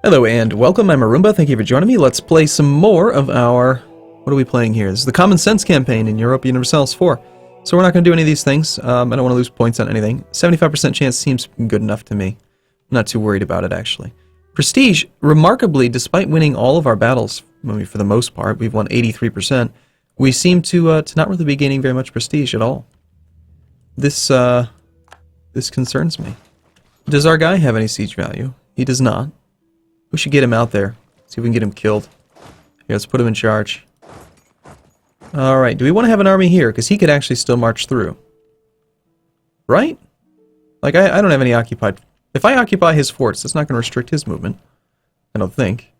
Hello and welcome, I'm Arumba, thank you for joining me. Let's play some more of our... What are we playing here? This is the Common Sense campaign in Europa Universalis IV. So we're not going to do any of these things. I don't want to lose points on anything. 75% chance seems good enough to me. I'm not too worried about it, actually. Prestige, remarkably, despite winning all of our battles, for the most part, we've won 83%, we seem to not really be gaining very much prestige at all. This concerns me. Does our guy have any siege value? He does not. We should get him out there. See if we can get him killed. Here, let's put him in charge. Alright, do we want to have an army here? Because he could actually still march through. Right? Like, I don't have any occupied... If I occupy his forts, that's not going to restrict his movement. I don't think.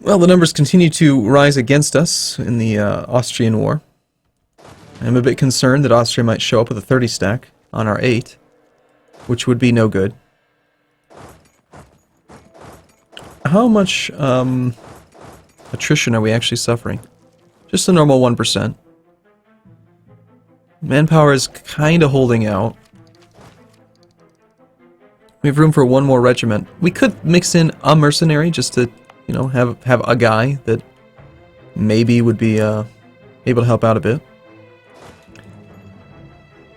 Well, the numbers continue to rise against us in the Austrian war. I'm a bit concerned that Austria might show up with a 30 stack on our 8, which would be no good. How much attrition are we actually suffering? Just a normal 1%. Manpower is kind of holding out. We have room for one more regiment. We could mix in a mercenary just to, you know, have a guy that maybe would be able to help out a bit.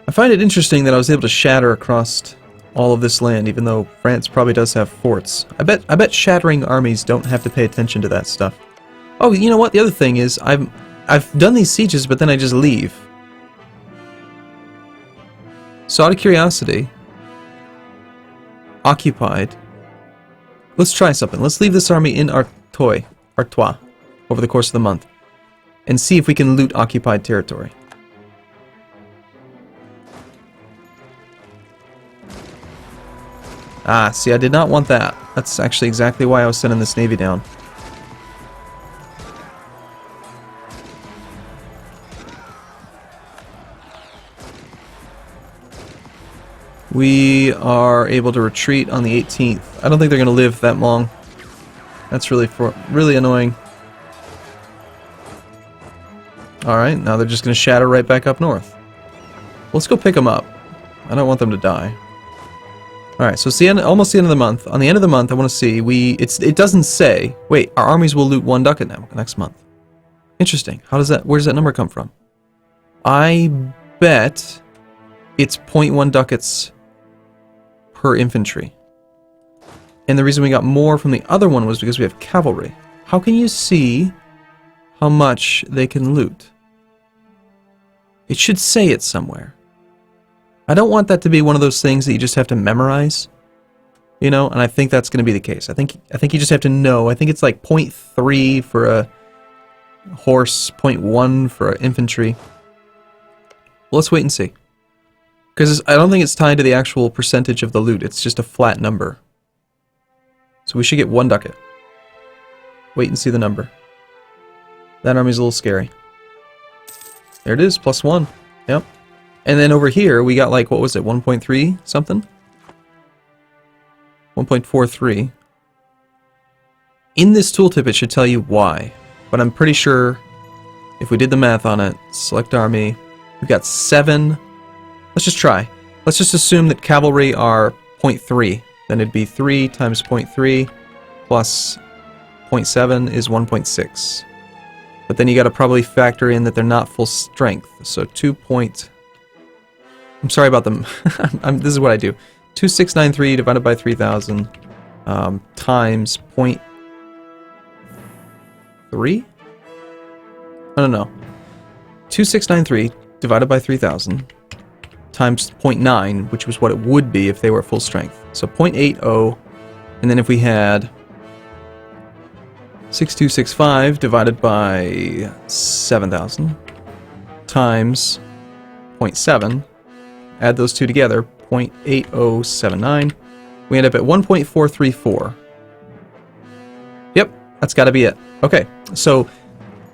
I find it interesting that I was able to shatter across all of this land, even though France probably does have forts. I bet shattering armies don't have to pay attention to that stuff. Oh, you know what? The other thing is, I've done these sieges, but then I just leave. So out of curiosity, occupied. Let's try something. Let's leave this army in Artois, over the course of the month, and see if we can loot occupied territory. Ah, see, I did not want that. That's actually exactly why I was sending this navy down. We are able to retreat on the 18th. I don't think they're going to live that long. That's really annoying. Alright, now they're just going to shatter right back up north. Let's go pick them up. I don't want them to die. Alright, so it's almost the end of the month. On the end of the month, I want to see, it doesn't say, wait, our armies will loot 1 ducat now, next month. Interesting. Where does that number come from? I bet it's 0.1 ducats per infantry. And the reason we got more from the other one was because we have cavalry. How can you see how much they can loot? It should say it somewhere. I don't want that to be one of those things that you just have to memorize, you know, and I think that's going to be the case. I think you just have to know. I think it's like 0.3 for a horse, 0.1 for infantry. Well, let's wait and see. Because I don't think it's tied to the actual percentage of the loot. It's just a flat number. So we should get 1 ducat. Wait and see the number. That army's a little scary. There it is, +1. Yep. And then over here, we got like, what was it, 1.3 something? 1.43. In this tooltip, it should tell you why. But I'm pretty sure, if we did the math on it, select army, we've got 7. Let's just try. Let's just assume that cavalry are 0.3. Then it'd be 3 times 0.3 plus 0.7 is 1.6. But then you got to probably factor in that they're not full strength. So 2. I'm sorry about them. This is what I do. 2693 divided by 3000 times 0.3? I don't know. 2693 divided by 3000 times 0.9, which was what it would be if they were full strength. So 0.80, and then if we had 6265 divided by 7000 times 0.7, add those two together, 0.8079. We end up at 1.434. Yep, that's got to be it. Okay, so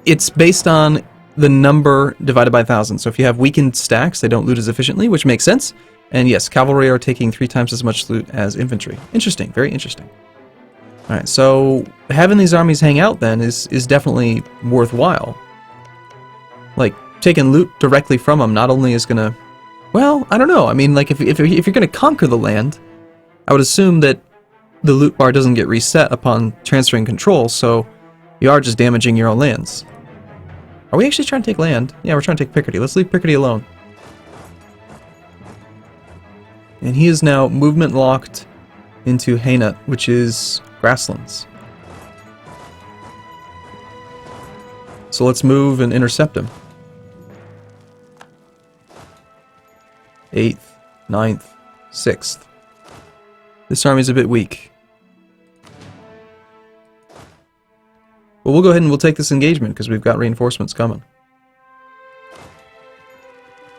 it's based on the number divided by 1,000. So if you have weakened stacks, they don't loot as efficiently, which makes sense. And yes, cavalry are taking 3 times as much loot as infantry. Interesting, very interesting. Alright, so having these armies hang out then is definitely worthwhile. Like, taking loot directly from them not only is going to... Well, I don't know. I mean, like, if you're going to conquer the land, I would assume that the loot bar doesn't get reset upon transferring control, so you are just damaging your own lands. Are we actually trying to take land? Yeah, we're trying to take Picardy. Let's leave Picardy alone. And he is now movement locked into Hainaut, which is grasslands. So let's move and intercept him. 8th, 9th, 6th. This army's a bit weak. Well, we'll go ahead and we'll take this engagement because we've got reinforcements coming.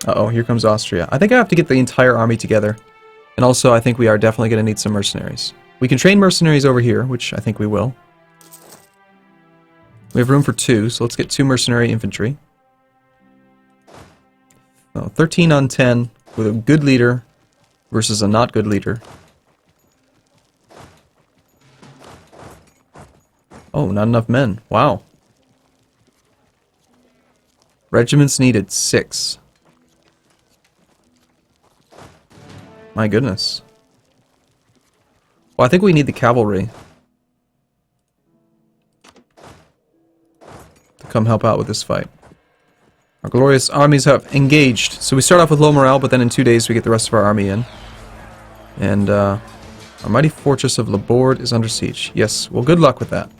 Uh-oh, here comes Austria. I think I have to get the entire army together. And also, I think we are definitely going to need some mercenaries. We can train mercenaries over here, which I think we will. We have room for 2, so let's get 2 mercenary infantry. Oh, 13 on 10 with a good leader versus a not good leader. Oh, not enough men. Wow. Regiments needed 6. My goodness. Well, I think we need the cavalry to come help out with this fight. Our glorious armies have engaged. So we start off with low morale, but then in 2 days we get the rest of our army in. And our mighty fortress of Laborde is under siege. Yes, well, good luck with that.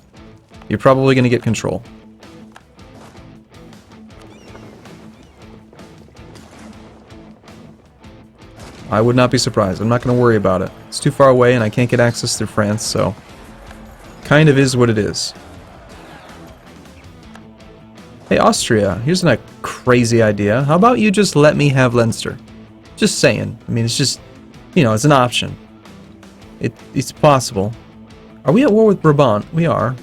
You're probably going to get control. I would not be surprised. I'm not going to worry about it. It's too far away and I can't get access through France, so kind of is what it is. Hey, Austria, here's a crazy idea. How about you just let me have Leinster? Just saying. I mean, it's just, you know, it's an option. It's possible. Are we at war with Brabant? We are.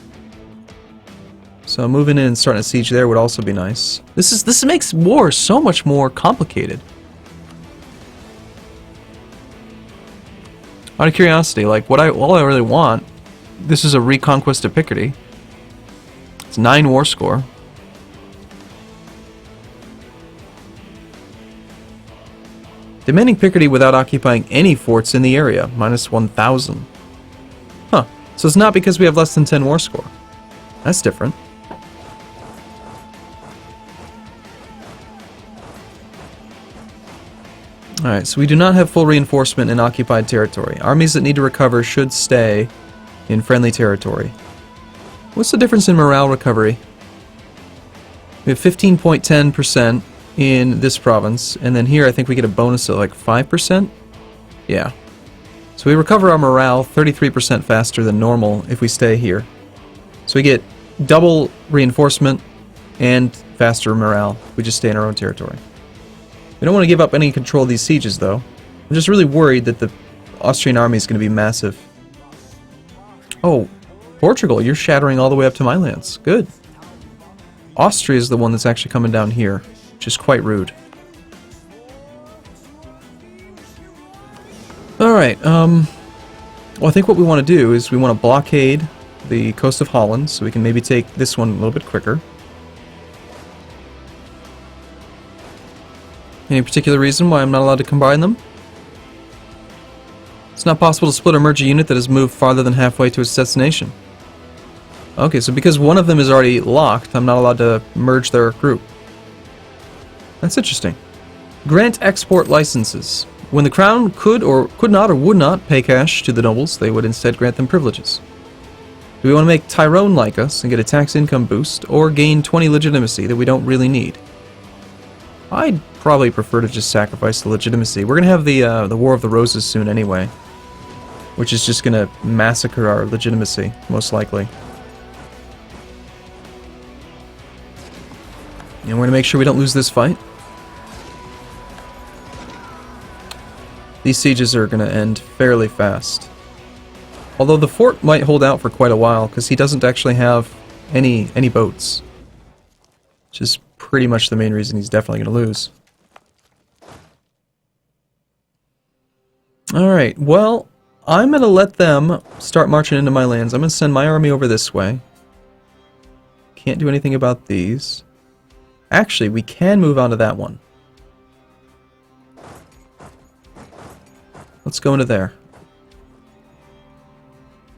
So moving in and starting a siege there would also be nice. This makes war so much more complicated. Out of curiosity, like all I really want, this is a reconquest of Picardy. It's 9 war score. Demanding Picardy without occupying any forts in the area, minus 1,000. Huh, so it's not because we have less than 10 war score. That's different. Alright, so we do not have full reinforcement in occupied territory. Armies that need to recover should stay in friendly territory. What's the difference in morale recovery? We have 15.10% in this province, and then here I think we get a bonus of like 5%? Yeah. So we recover our morale 33% faster than normal if we stay here. So we get double reinforcement and faster morale if we just stay in our own territory. We don't want to give up any control of these sieges, though. I'm just really worried that the Austrian army is going to be massive. Oh, Portugal, you're shattering all the way up to my lands. Good. Austria is the one that's actually coming down here, which is quite rude. Alright, well, I think what we want to do is we want to blockade the coast of Holland, so we can maybe take this one a little bit quicker. Any particular reason why I'm not allowed to combine them? It's not possible to split or merge a unit that has moved farther than halfway to its destination. Okay, so because one of them is already locked, I'm not allowed to merge their group. That's interesting. Grant export licenses. When the crown could not or would not pay cash to the nobles, they would instead grant them privileges. Do we want to make Tyrone like us and get a tax income boost, or gain 20 legitimacy that we don't really need? I'd probably prefer to just sacrifice the legitimacy. We're going to have the War of the Roses soon anyway, which is just going to massacre our legitimacy, most likely. And we're going to make sure we don't lose this fight. These sieges are going to end fairly fast. Although the fort might hold out for quite a while, because he doesn't actually have any boats. Which is pretty much the main reason he's definitely going to lose. Alright, well, I'm going to let them start marching into my lands. I'm going to send my army over this way. Can't do anything about these. Actually, we can move on to that one. Let's go into there.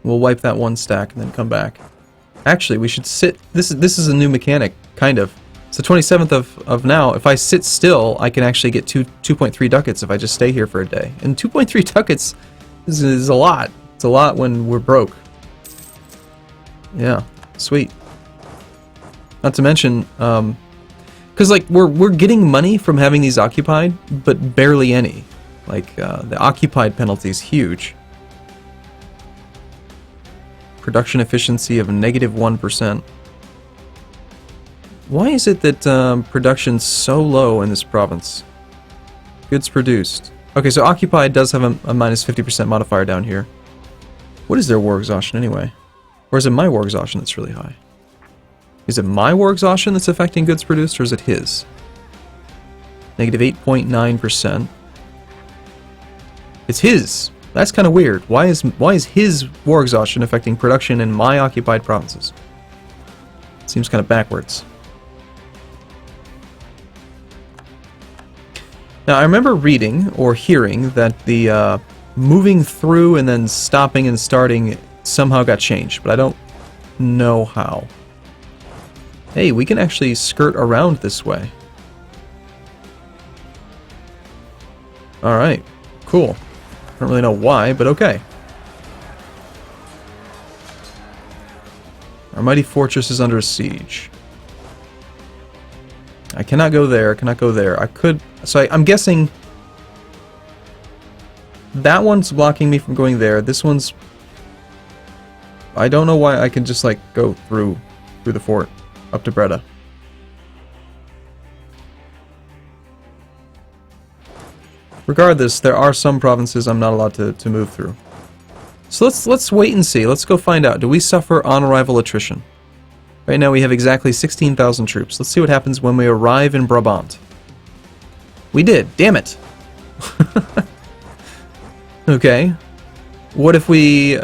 We'll wipe that one stack and then come back. Actually, we should sit... This is a new mechanic, kind of. It's the 27th of now. If I sit still, I can actually get 2.3 ducats if I just stay here for a day. And 2.3 ducats is a lot. It's a lot when we're broke. Yeah, sweet. Not to mention, because like we're getting money from having these occupied, but barely any. Like the occupied penalty is huge. Production efficiency of -1%. Why is it that production's so low in this province? Goods produced. Okay, so occupied does have a -50% modifier down here. What is their war exhaustion anyway? Or is it my war exhaustion that's really high? Is it my war exhaustion that's affecting goods produced, or is it his? -8.9%. It's his. That's kind of weird. Why is his war exhaustion affecting production in my occupied provinces? Seems kind of backwards. Now, I remember reading or hearing that the moving through and then stopping and starting somehow got changed, but I don't know how. Hey, we can actually skirt around this way. Alright, cool. I don't really know why, but okay. Our mighty fortress is under siege. I cannot go there, cannot go there. I could... So I'm guessing... That one's blocking me from going there. This one's... I don't know why I can just, like, go through the fort. Up to Breda. Regardless, there are some provinces I'm not allowed to move through. So let's wait and see. Let's go find out. Do we suffer on-arrival attrition? Right now we have exactly 16,000 troops. Let's see what happens when we arrive in Brabant. We did. Damn it. Okay. What if we...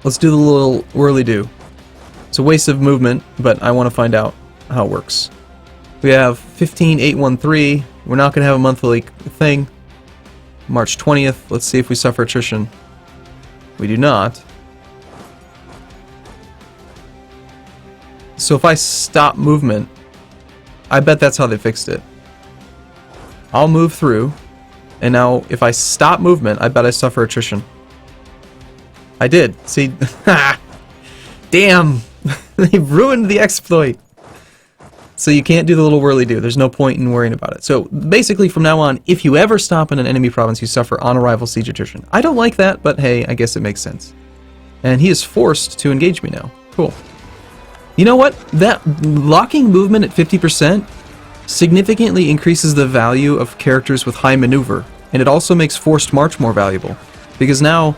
Let's do the little whirly-do. It's a waste of movement, but I want to find out how it works. We have 15,813. We're not going to have a monthly thing. March 20th. Let's see if we suffer attrition. We do not. So if I stop movement, I bet that's how they fixed it. I'll move through, and now if I stop movement, I bet I suffer attrition. I did. See? Damn! They've ruined the exploit! So you can't do the little whirly-do. There's no point in worrying about it. So basically, from now on, if you ever stop in an enemy province, you suffer on-arrival siege attrition. I don't like that, but hey, I guess it makes sense. And he is forced to engage me now. Cool. You know what? That locking movement at 50% significantly increases the value of characters with high maneuver. And it also makes forced march more valuable. Because now,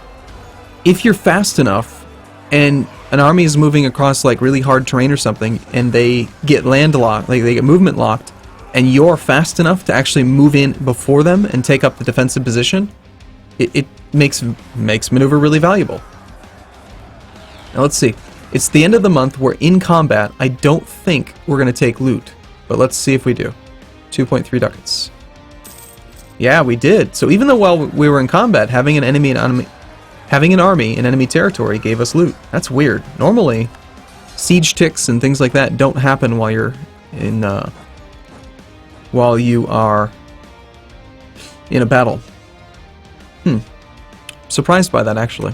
if you're fast enough, and an army is moving across like really hard terrain or something, and they get landlocked, like they get movement locked, and you're fast enough to actually move in before them and take up the defensive position, it makes maneuver really valuable. Now let's see. It's the end of the month. We're in combat. I don't think we're going to take loot, but let's see if we do. 2.3 ducats. Yeah, we did. So even though while we were in combat, having an army in enemy territory gave us loot. That's weird. Normally, siege ticks and things like that don't happen while you're in, while you are in a battle. Surprised by that, actually.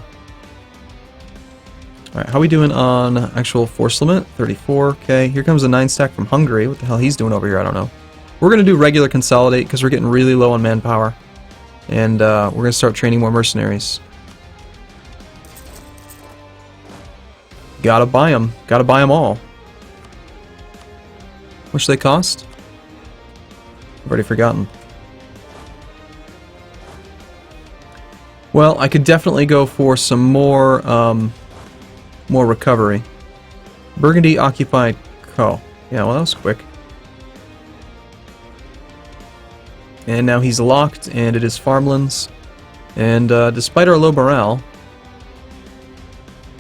Alright, how are we doing on actual force limit? 34, okay. Here comes a 9-stack from Hungary. What the hell he's doing over here, I don't know. We're going to do regular consolidate because we're getting really low on manpower. And we're going to start training more mercenaries. Gotta buy them. Gotta buy them all. What should they cost? I've already forgotten. Well, I could definitely go for some more, more recovery. Burgundy occupied Co. Yeah, well, that was quick. And now he's locked, and it is farmlands. And despite our low morale,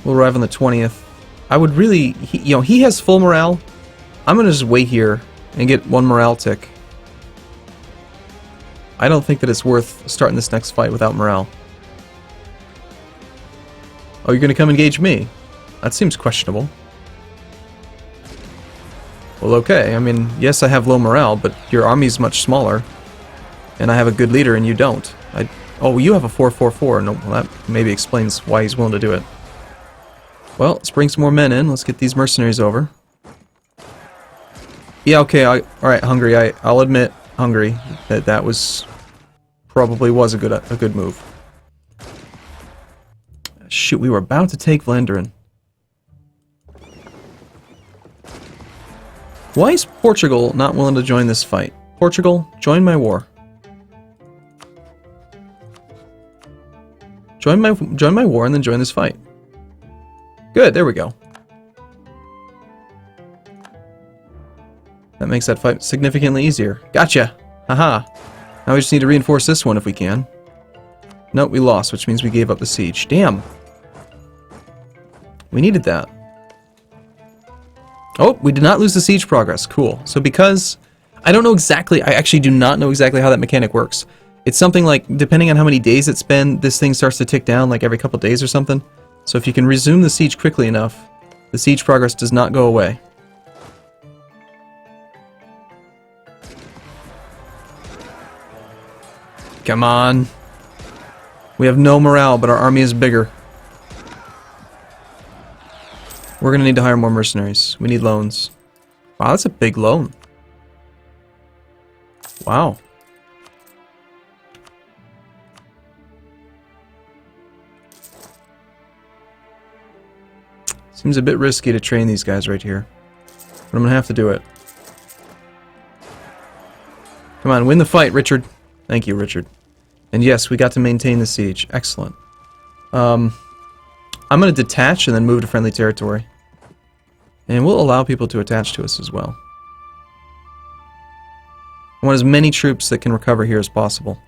we'll arrive on the 20th. I would really, he has full morale. I'm gonna just wait here and get one morale tick. I don't think that it's worth starting this next fight without morale. Oh, you're gonna come engage me? That seems questionable. Well, okay. I mean, yes, I have low morale, but your army's much smaller. And I have a good leader and you don't. Oh, you have a 444. No, well, that maybe explains why he's willing to do it. Well, let's bring some more men in. Let's get these mercenaries over. Yeah, okay. Alright, Hungary. I'll admit, Hungary, that was... probably was a good move. Shoot, we were about to take Vlaanderen. Why is Portugal not willing to join this fight? Portugal, join my war. Join my war and then join this fight. Good, there we go. That makes that fight significantly easier. Gotcha! Haha. Now we just need to reinforce this one if we can. Nope, we lost, which means we gave up the siege. Damn! We needed that. Oh, we did not lose the siege progress. Cool. So because... I don't know exactly... I actually do not know exactly how that mechanic works. It's something like, depending on how many days it's been, this thing starts to tick down like every couple days or something. So if you can resume the siege quickly enough, the siege progress does not go away. Come on. We have no morale, but our army is bigger. We're going to need to hire more mercenaries. We need loans. Wow, that's a big loan. Wow. Seems a bit risky to train these guys right here. But I'm going to have to do it. Come on, win the fight, Richard. Thank you, Richard. And yes, we got to maintain the siege. Excellent. I'm going to detach and then move to friendly territory. And we'll allow people to attach to us as well. I want as many troops that can recover here as possible.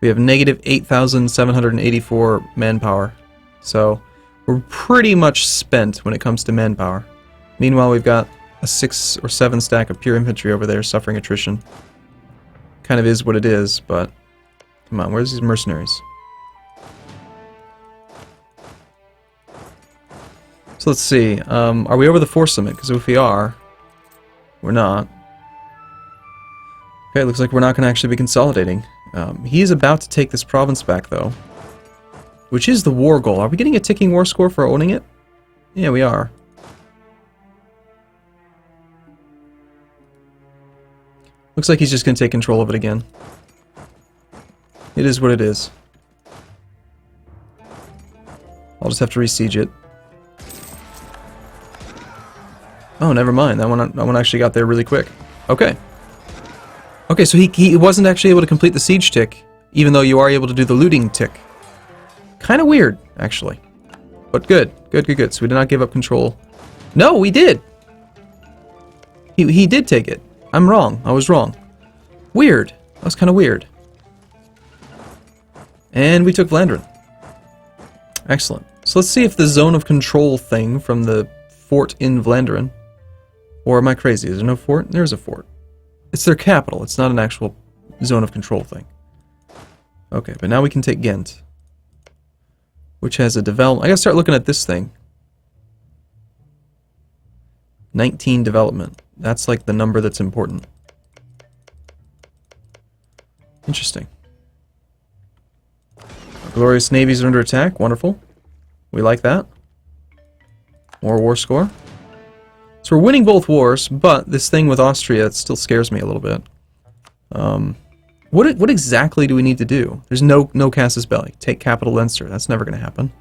We have negative 8,784 manpower. So we're pretty much spent when it comes to manpower. Meanwhile, we've got a 6 or 7 stack of pure infantry over there suffering attrition. Kind of is what it is, but... Come on, where's these mercenaries? So let's see, are we over the force limit? Because if we are, we're not. Okay, looks like we're not going to actually be consolidating. He is about to take this province back, though. Which is the war goal. Are we getting a ticking war score for owning it? Yeah, we are. Looks like he's just going to take control of it again. It is what it is. I'll just have to re-siege it. Oh, never mind. That one actually got there really quick. Okay. Okay, so he wasn't actually able to complete the siege tick, even though you are able to do the looting tick. Kind of weird, actually. But good. Good, good, good. So we did not give up control. No, we did! He did take it. I'm wrong. I was wrong. Weird. That was kind of weird. And we took Vlaanderen. Excellent. So let's see if the zone of control thing from the fort in Vlaanderen... Or am I crazy? Is there no fort? There's a fort. It's their capital. It's not an actual zone of control thing. Okay, but now we can take Ghent. Which has a development... I gotta start looking at this thing. 19 development. That's like the number that's important. Interesting. Our glorious navies are under attack. Wonderful. We like that. More war score. So we're winning both wars, but this thing with Austria, it still scares me a little bit. What exactly do we need to do? There's no casus belli. Take capital Leinster. That's never going to happen.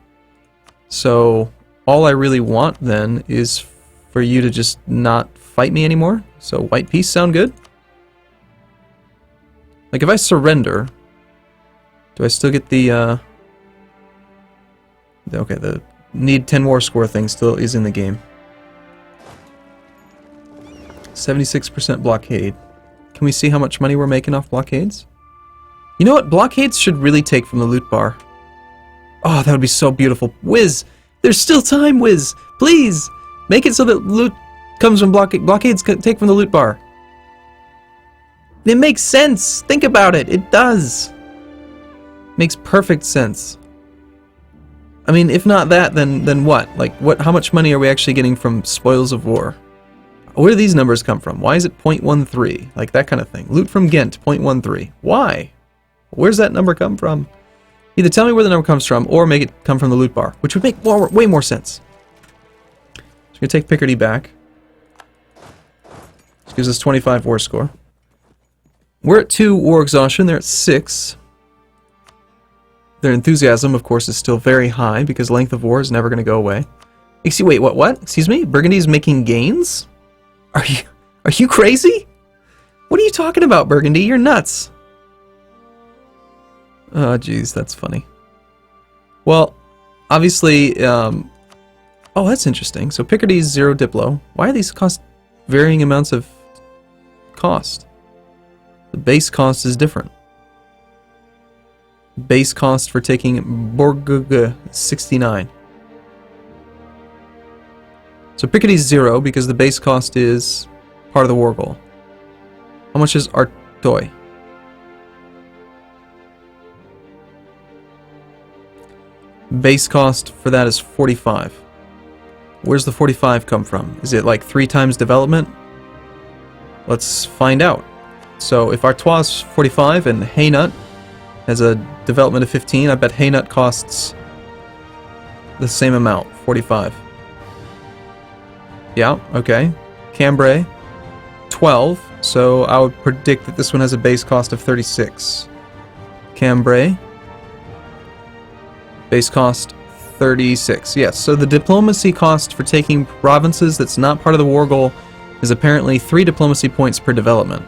So all I really want then is for you to just not fight me anymore. So white peace sound good? Like if I surrender, do I still get the okay, the need 10 war score thing still is in the game. 76% blockade. Can we see how much money we're making off blockades? You know what? Blockades should really take from the loot bar. Oh, that would be so beautiful. Wiz! There's still time, Wiz! Please! Make it so that loot comes from blockades take from the loot bar. It makes sense! Think about it! It does! Makes perfect sense. I mean, if not that, then what? Like, what? How much money are we actually getting from spoils of war? Where do these numbers come from? Why is it 0.13? Like, that kind of thing. Loot from Ghent, 0.13. Why? Where's that number come from? Either tell me where the number comes from, or make it come from the loot bar, which would make way more sense. So we're going to take Picardy back. This gives us 25 war score. We're at 2 war exhaustion, they're at 6. Their enthusiasm, of course, is still very high, because length of war is never going to go away. Wait, what? Excuse me? Burgundy's making gains? Are you crazy? What are you talking about, Burgundy? You're nuts. Oh, jeez, that's funny. Well, obviously, oh, that's interesting. So Picardy's 0 Diplo. Why are these cost varying amounts of cost? The base cost is different. Base cost for taking Bourgogne, 69. So Picardy's 0 because the base cost is part of the war goal. How much is Artois? Base cost for that is 45. Where's the 45 come from? Is it like 3 times development? Let's find out. So if Artois is 45 and Haynut has a development of 15, I bet Haynut costs the same amount, 45. Yeah, okay. Cambrai, 12, so I would predict that this one has a base cost of 36. Cambrai, base cost 36. Yes, so the diplomacy cost for taking provinces that's not part of the war goal is apparently 3 diplomacy points per development,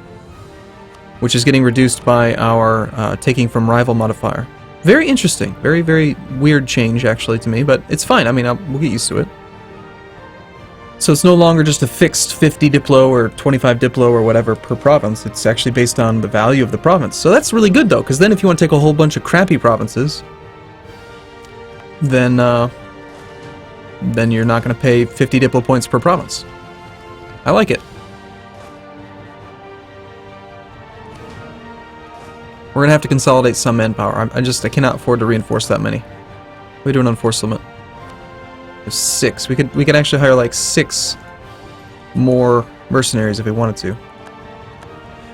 which is getting reduced by our taking from rival modifier. Very interesting. Very, very weird change, actually, to me, but it's fine. I mean, we'll get used to it. So it's no longer just a fixed 50 Diplo or 25 Diplo or whatever per province. It's actually based on the value of the province. So that's really good, though, because then if you want to take a whole bunch of crappy provinces, then you're not going to pay 50 Diplo points per province. I like it. We're going to have to consolidate some manpower. I cannot afford to reinforce that many. What are we doing on force limit? 6. We could actually hire like 6 more mercenaries if we wanted to.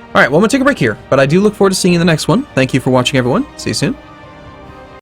Alright, well, I'm going to take a break here, but I do look forward to seeing you in the next one. Thank you for watching, everyone. See you soon.